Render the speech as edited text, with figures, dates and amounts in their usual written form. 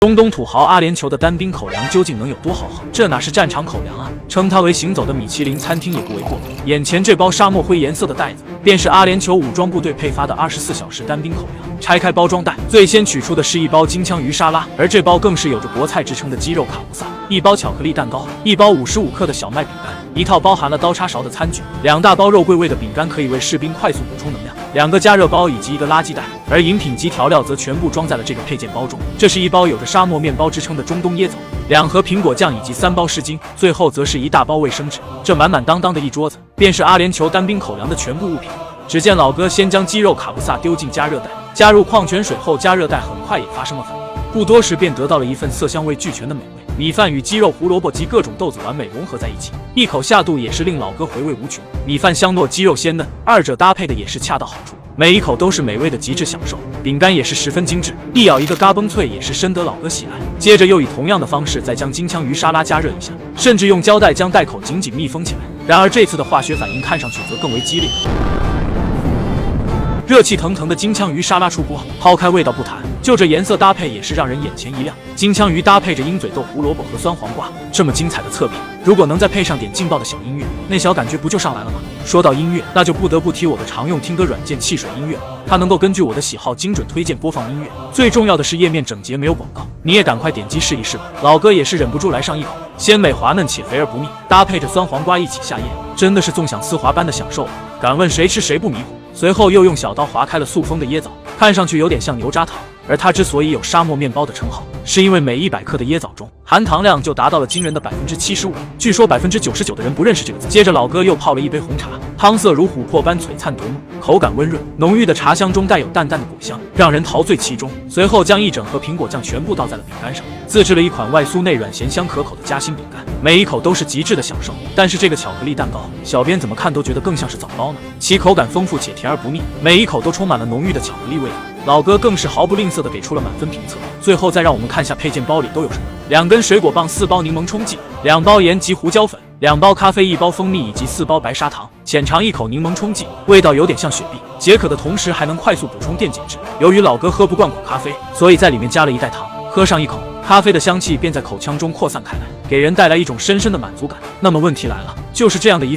中东土豪阿联酋的单兵口粮究竟能有多豪横？这哪是战场口粮啊，称它为行走的米其林餐厅也不为过。眼前这包沙漠灰颜色的袋子，便是阿联酋武装部队配发的24小时单兵口粮。拆开包装袋，最先取出的是一包金枪鱼沙拉，而这包更是有着国菜之称的鸡肉卡布萨，一包巧克力蛋糕，一包55克的小麦饼干，一套包含了刀叉勺的餐具，2大包肉桂味的饼干可以为士兵快速补充能量，2个加热包以及一个垃圾袋，而饮品及调料则全部装在了这个配件包中。这是一包有着沙漠面包之称的中东椰枣，2盒苹果酱以及3包湿巾，最后则是一大包卫生纸。这满满当当的一桌子，便是阿联酋单兵口粮的全部物品。只见老哥先将鸡肉卡布萨丢进加热袋，加入矿泉水后，加热袋很快也发生了反应，不多时便得到了一份色香味俱全的美味。米饭与鸡肉、胡萝卜及各种豆子完美融合在一起，一口下肚也是令老哥回味无穷。米饭香糯，鸡肉鲜嫩，二者搭配的也是恰到好处，每一口都是美味的极致享受。饼干也是十分精致，一咬一个嘎嘣脆，也是深得老哥喜爱。接着又以同样的方式再将金枪鱼沙拉加热一下，甚至用胶带将袋口紧紧密封起来。然而这次的化学反应看上去则更为激烈。热气腾腾的金枪鱼沙拉出锅，抛开味道不谈，就这颜色搭配也是让人眼前一亮。金枪鱼搭配着鹰嘴豆、胡萝卜和酸黄瓜，这么精彩的侧面，如果能再配上点劲爆的小音乐，那小感觉不就上来了吗？说到音乐，那就不得不提我的常用听歌软件汽水音乐了，它能够根据我的喜好精准推荐播放音乐，最重要的是页面整洁没有广告，你也赶快点击试一试吧。老哥也是忍不住来上一口，鲜美滑嫩且肥而不腻，搭配着酸黄瓜一起下咽，真的是纵享丝滑般的享受，敢问谁吃谁不迷糊。随后又用小刀划开了塑封的椰枣，看上去有点像牛轧糖。而它之所以有沙漠面包的称号，是因为每100克的椰枣中含糖量就达到了惊人的75%，据说99%的人不认识这个字。接着老哥又泡了一杯红茶，汤色如琥珀般璀璨夺目，口感温润，浓郁的茶香中带有淡淡的果香，让人陶醉其中。随后将一整盒苹果酱全部倒在了饼干上，自制了一款外酥内软、咸香可口的夹心饼干，每一口都是极致的享受。但是这个巧克力蛋糕，小编怎么看都觉得更像是枣糕呢？其口感丰富且甜而不腻，每一口都充满了浓郁的巧克力味道。老哥更是毫不吝啬地给出了满分评测。最后再让我们看下配件包里都有什么：2根水果棒、4包柠檬冲剂、2包盐及胡椒粉、2包咖啡、1包蜂蜜以及4包白砂糖。浅尝一口柠檬冲剂，味道有点像雪碧，解渴的同时还能快速补充电解质。由于老哥喝不惯苦咖啡，所以在里面加了一袋糖。喝上一口，咖啡的香气便在口腔中扩散开来，给人带来一种深深的满足感。那么问题来了，就是这样的一